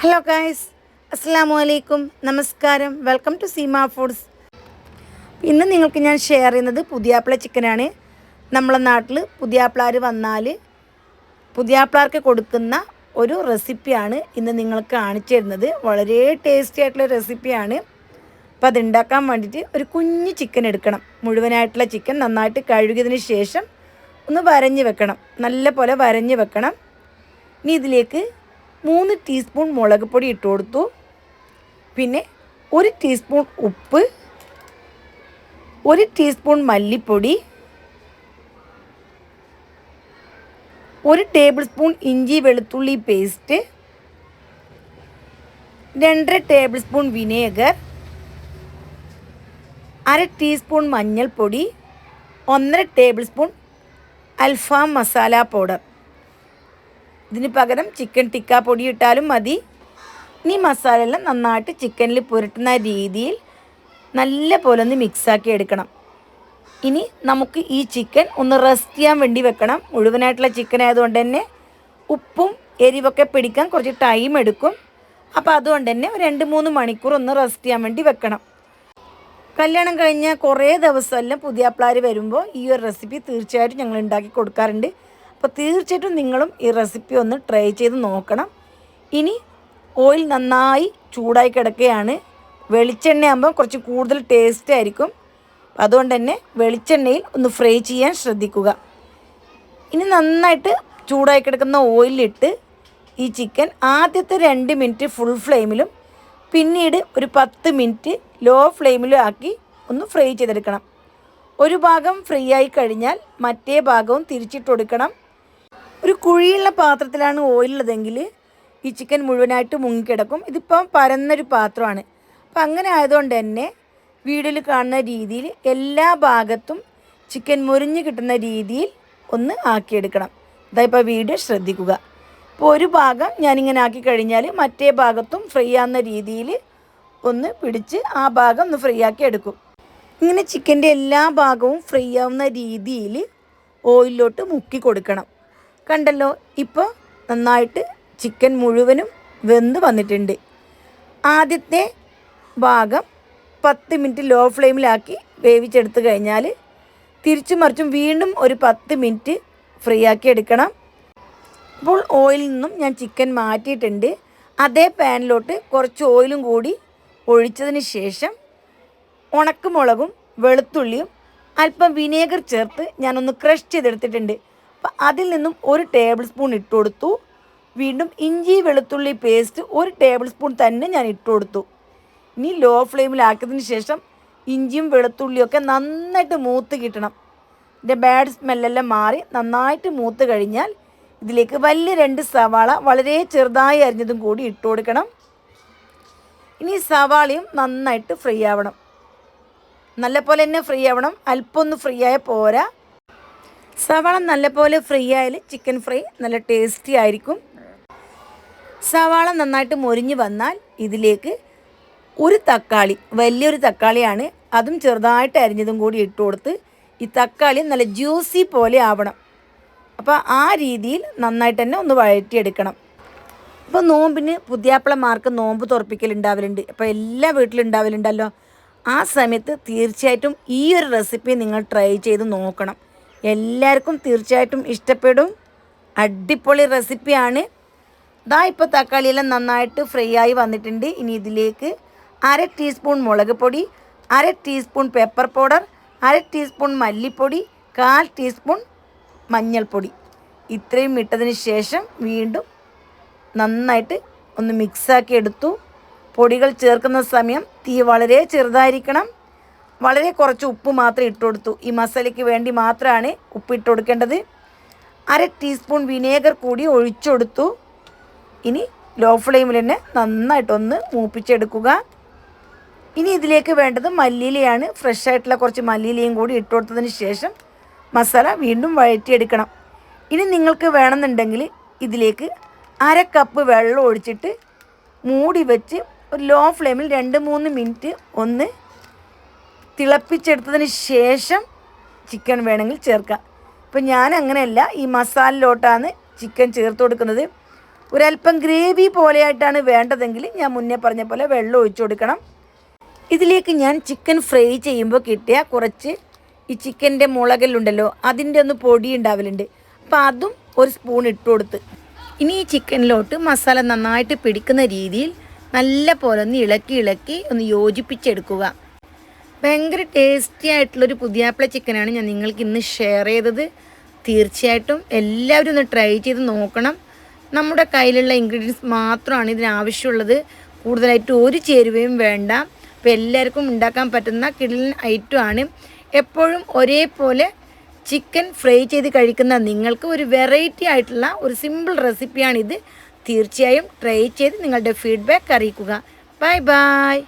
Hello guys, അസ്സലാമു അലൈക്കും, നമസ്കാരം. Welcome to Seema foods. ഇന്ന് നിങ്ങൾക്ക് ഞാൻ ഷെയർ ചെയ്യുന്നത് പുതിയാപ്പിള ചിക്കനാണ്. നമ്മളെ നാട്ടിൽ പുതിയാപ്പിളാർ വന്നാൽ പുതിയാപ്പിളാർക്ക് കൊടുക്കുന്ന ഒരു റെസിപ്പിയാണ് ഇന്ന് നിങ്ങൾക്ക് കാണിച്ചു തരുന്നത്. വളരെ ടേസ്റ്റി ആയിട്ടുള്ള റെസിപ്പിയാണ്. അപ്പോൾ അതുണ്ടാക്കാൻ വേണ്ടിയിട്ട് ഒരു കുഞ്ഞ് ചിക്കൻ എടുക്കണം. മുഴുവനായിട്ടുള്ള ചിക്കൻ നന്നായിട്ട് കഴുകിയതിന് ശേഷം ഒന്ന് വരഞ്ഞ് വെക്കണം. നല്ല പോലെ വരഞ്ഞ് വെക്കണം. ഇനി ഇതിലേക്ക് 3 ടീസ്പൂൺ മുളക് പൊടി ഇട്ട് കൊടുത്തു. പിന്നെ 1 ടീസ്പൂൺ ഉപ്പ്, 1 ടീസ്പൂൺ മല്ലിപ്പൊടി, 1 ടേബിൾ സ്പൂൺ ഇഞ്ചി വെളുത്തുള്ളി paste, 2.5 table spoon vinegar, 1/2 teaspoon മഞ്ഞൾപ്പൊടി, 1.5 ടേബിൾ സ്പൂൺ അൽഫാം മസാല പൗഡർ. ഇതിന് പകരം ചിക്കൻ ടിക്ക പൊടി ഇട്ടാലും മതി. ഇനി മസാല എല്ലാം നന്നായിട്ട് ചിക്കനിൽ പുരട്ടുന്ന രീതിയിൽ നല്ല പോലെ ഒന്ന് മിക്സാക്കി എടുക്കണം. ഇനി നമുക്ക് ഈ ചിക്കൻ ഒന്ന് റെസ്റ്റ് ചെയ്യാൻ വേണ്ടി വെക്കണം. മുഴുവനായിട്ടുള്ള ചിക്കൻ ആയതുകൊണ്ട് തന്നെ ഉപ്പും എരിവൊക്കെ പിടിക്കാൻ കുറച്ച് ടൈം എടുക്കും. അപ്പോൾ അതുകൊണ്ട് തന്നെ ഒരു 2-3 മണിക്കൂർ ഒന്ന് റെസ്റ്റ് ചെയ്യാൻ വേണ്ടി വെക്കണം. കല്യാണം കഴിഞ്ഞ കുറേ ദിവസമെല്ലാം പുതിയാപ്പിളാർ വരുമ്പോൾ ഈ ഒരു റെസിപ്പി തീർച്ചയായിട്ടും ഞങ്ങൾ ഉണ്ടാക്കി കൊടുക്കാറുണ്ട്. അപ്പോൾ തീർച്ചയായിട്ടും നിങ്ങളും ഈ റെസിപ്പി ഒന്ന് ട്രൈ ചെയ്ത് നോക്കണം. ഇനി ഓയിൽ നന്നായി ചൂടായി കിടക്കുകയാണ്. വെളിച്ചെണ്ണയാകുമ്പോൾ കുറച്ച് കൂടുതൽ ടേസ്റ്റ് ആയിരിക്കും. അതുകൊണ്ട് തന്നെ വെളിച്ചെണ്ണയിൽ ഒന്ന് ഫ്രൈ ചെയ്യാൻ ശ്രദ്ധിക്കുക. ഇനി നന്നായിട്ട് ചൂടായി കിടക്കുന്ന ഓയിലിട്ട് ഈ ചിക്കൻ ആദ്യത്തെ 2 മിനിറ്റ് ഫുൾ ഫ്ലെയിമിലും പിന്നീട് ഒരു 10 മിനിറ്റ് ലോ ഫ്ലെയിമിലും ആക്കി ഒന്ന് ഫ്രൈ ചെയ്തെടുക്കണം. ഒരു ഭാഗം ഫ്രൈ ആയി കഴിഞ്ഞാൽ മറ്റേ ഭാഗവും തിരിച്ചിട്ട് കൊടുക്കണം. ഒരു കുഴിയുള്ള പാത്രത്തിലാണ് ഓയിലുള്ളതെങ്കിൽ ഈ ചിക്കൻ മുഴുവനായിട്ട് മുങ്ങിക്കിടക്കും. ഇതിപ്പം പരന്നൊരു പാത്രമാണ്. അപ്പം അങ്ങനെ ആയതുകൊണ്ട് തന്നെ വീഡിയോയിൽ കാണുന്ന രീതിയിൽ എല്ലാ ഭാഗത്തും ചിക്കൻ മുരിഞ്ഞ് കിട്ടുന്ന രീതിയിൽ ഒന്ന് ആക്കിയെടുക്കണം. ഇതായിപ്പോൾ വീഡിയോ ശ്രദ്ധിക്കുക. ഇപ്പോൾ ഒരു ഭാഗം ഞാനിങ്ങനെ ആക്കി കഴിഞ്ഞാൽ മറ്റേ ഭാഗത്തും ഫ്രൈ ആവുന്ന രീതിയിൽ ഒന്ന് പിടിച്ച് ആ ഭാഗം ഒന്ന് ഫ്രൈ ആക്കി എടുക്കും. ഇങ്ങനെ ചിക്കൻ്റെ എല്ലാ ഭാഗവും ഫ്രൈ ആവുന്ന രീതിയിൽ ഓയിലിലോട്ട് മുക്കി കൊടുക്കണം. കണ്ടല്ലോ, ഇപ്പോൾ നന്നായിട്ട് ചിക്കൻ മുഴുവനും വെന്ത് വന്നിട്ടുണ്ട്. ആദ്യത്തെ ഭാഗം 10 മിനിറ്റ് ലോ ഫ്ലെയിമിലാക്കി വേവിച്ചെടുത്ത് കഴിഞ്ഞാൽ തിരിച്ചും മറിച്ചും വീണ്ടും ഒരു 10 മിനിറ്റ് ഫ്രൈ ആക്കി എടുക്കണം. അപ്പോൾ ഓയിലിൽ നിന്നും ഞാൻ ചിക്കൻ മാറ്റിയിട്ടുണ്ട്. അതേ പാനിലോട്ട് കുറച്ച് ഓയിലും കൂടി ഒഴിച്ചതിന് ശേഷം ഉണക്കമുളകും വെളുത്തുള്ളിയും അല്പം വിനേഗർ ചേർത്ത് ഞാനൊന്ന് ക്രഷ് ചെയ്തെടുത്തിട്ടുണ്ട്. അപ്പം അതിൽ നിന്നും 1 ടേബിൾ സ്പൂൺ ഇട്ട് കൊടുത്തു. വീണ്ടും ഇഞ്ചി വെളുത്തുള്ളി പേസ്റ്റ് 1 ടേബിൾ സ്പൂൺ തന്നെ ഞാൻ ഇട്ട് കൊടുത്തു. ഇനി ലോ ഫ്ലെയിമിലാക്കിയതിന് ശേഷം ഇഞ്ചിയും വെളുത്തുള്ളിയൊക്കെ നന്നായിട്ട് മൂത്ത് കിട്ടണം. ഇതിൻ്റെ ബാഡ് സ്മെല്ലെല്ലാം മാറി നന്നായിട്ട് മൂത്ത് കഴിഞ്ഞാൽ ഇതിലേക്ക് വലിയ 2 സവാള വളരെ ചെറുതായി അരിഞ്ഞതും കൂടി ഇട്ട് കൊടുക്കണം. ഇനി സവാളയും നന്നായിട്ട് ഫ്രൈ ആവണം. നല്ലപോലെ തന്നെ ഫ്രൈ ആവണം. അല്പം ഒന്ന് ഫ്രൈ ആയ പോരാ. സവാള നല്ലപോലെ ഫ്രൈ ആയാൽ ചിക്കൻ ഫ്രൈ നല്ല ടേസ്റ്റി ആയിരിക്കും. സവാള നന്നായിട്ട് മൊരിഞ്ഞ് വന്നാൽ ഇതിലേക്ക് ഒരു തക്കാളി, വലിയൊരു തക്കാളിയാണ്, അതും ചെറുതായിട്ട് അരിഞ്ഞതും കൂടി ഇട്ട് കൊടുത്ത് ഈ തക്കാളി നല്ല ജ്യൂസി പോലെ ആവണം. അപ്പോൾ ആ രീതിയിൽ നന്നായിട്ട് തന്നെ ഒന്ന് വഴറ്റിയെടുക്കണം. അപ്പോൾ നോമ്പിന് പുതിയാപ്പിളമാർക്ക് നോമ്പ് തുറപ്പിക്കലുണ്ടാവലുണ്ട്. അപ്പോൾ എല്ലാ വീട്ടിലും ഉണ്ടാവലുണ്ടല്ലോ. ആ സമയത്ത് തീർച്ചയായിട്ടും ഈ ഒരു റെസിപ്പി നിങ്ങൾ ട്രൈ ചെയ്ത് നോക്കണം. എല്ലാവർക്കും തീർച്ചയായിട്ടും ഇഷ്ടപ്പെടും. അടിപൊളി റെസിപ്പിയാണ്. ഇതാ ഇപ്പോൾ തക്കാളിയെല്ലാം നന്നായിട്ട് ഫ്രൈ ആയി വന്നിട്ടുണ്ട്. ഇനി ഇതിലേക്ക് 1/2 ടീസ്പൂൺ മുളക് പൊടി, 1/2 ടീസ്പൂൺ പെപ്പർ പൗഡർ, 1/2 ടീസ്പൂൺ മല്ലിപ്പൊടി, 1/4 ടീസ്പൂൺ മഞ്ഞൾപ്പൊടി ഇത്രയും ഇട്ടതിന് ശേഷം വീണ്ടും നന്നായിട്ട് ഒന്ന് മിക്സാക്കി എടുത്തു. പൊടികൾ ചേർക്കുന്ന സമയം തീ വളരെ ചെറുതായിരിക്കണം. വളരെ കുറച്ച് ഉപ്പ് മാത്രം ഇട്ട് കൊടുത്തു. ഈ മസാലയ്ക്ക് വേണ്ടി മാത്രമാണ് ഉപ്പ് ഇട്ട് കൊടുക്കേണ്ടത്. 1/2 ടീസ്പൂൺ വിനേഗർ കൂടി ഒഴിച്ചെടുത്തു. ഇനി ലോ ഫ്ലെയിമിൽ തന്നെ നന്നായിട്ടൊന്ന് മൂപ്പിച്ചെടുക്കുക. ഇനി ഇതിലേക്ക് വേണ്ടത് മല്ലിയിലയാണ്. ഫ്രഷ് ആയിട്ടുള്ള കുറച്ച് മല്ലിയിലയും കൂടി ഇട്ട് കൊടുത്തതിന് ശേഷം മസാല വീണ്ടും വഴറ്റിയെടുക്കണം. ഇനി നിങ്ങൾക്ക് വേണമെന്നുണ്ടെങ്കിൽ ഇതിലേക്ക് 1/2 കപ്പ് വെള്ളം ഒഴിച്ചിട്ട് മൂടി വെച്ച് ഒരു ലോ ഫ്ലെയിമിൽ 2-3 മിനിറ്റ് ഒന്ന് തിളപ്പിച്ചെടുത്തതിന് ശേഷം ചിക്കൻ വേണമെങ്കിൽ ചേർക്കാം. ഇപ്പം ഞാൻ അങ്ങനെയല്ല, ഈ മസാലയിലോട്ടാണ് ചിക്കൻ ചേർത്ത് കൊടുക്കുന്നത്. ഒരല്പം ഗ്രേവി പോലെയായിട്ടാണ് വേണ്ടതെങ്കിൽ ഞാൻ മുന്നേ പറഞ്ഞ പോലെ വെള്ളം ഒഴിച്ചു കൊടുക്കണം. ഇതിലേക്ക് ഞാൻ ചിക്കൻ ഫ്രൈ ചെയ്യുമ്പോൾ കിട്ടിയ കുറച്ച് ഈ ചിക്കൻ്റെ മുളകല്ലുണ്ടല്ലോ, അതിൻ്റെ ഒന്ന് പൊടി ഉണ്ടാവലുണ്ട്. അപ്പോൾ അതും ഒരു സ്പൂൺ ഇട്ട് കൊടുത്ത് ഇനി ഈ ചിക്കനിലോട്ട് മസാല നന്നായിട്ട് പിടിക്കുന്ന രീതിയിൽ നല്ല പോലെ ഒന്ന് ഇളക്കി ഒന്ന് യോജിപ്പിച്ചെടുക്കുക. ഭയങ്കര ടേസ്റ്റി ആയിട്ടുള്ളൊരു പുതിയാപ്പിള ചിക്കനാണ് ഞാൻ നിങ്ങൾക്ക് ഇന്ന് ഷെയർ ചെയ്തത്. തീർച്ചയായിട്ടും എല്ലാവരും ഒന്ന് ട്രൈ ചെയ്ത് നോക്കണം. നമ്മുടെ കയ്യിലുള്ള ഇൻഗ്രീഡിയൻസ് മാത്രമാണ് ഇതിനാവശ്യമുള്ളത്. കൂടുതലായിട്ട് ഒരു ചേരുവയും വേണ്ട. അപ്പോൾ എല്ലാവർക്കും ഉണ്ടാക്കാൻ പറ്റുന്ന കിടിലൻ ഐറ്റമാണ്. എപ്പോഴും ഒരേപോലെ ചിക്കൻ ഫ്രൈ ചെയ്ത് കഴിക്കുന്ന നിങ്ങൾക്ക് ഒരു വെറൈറ്റി ആയിട്ടുള്ള ഒരു സിമ്പിൾ റെസിപ്പിയാണിത്. തീർച്ചയായും ട്രൈ ചെയ്ത് നിങ്ങളുടെ ഫീഡ്ബാക്ക് അറിയിക്കുക. Bye bye.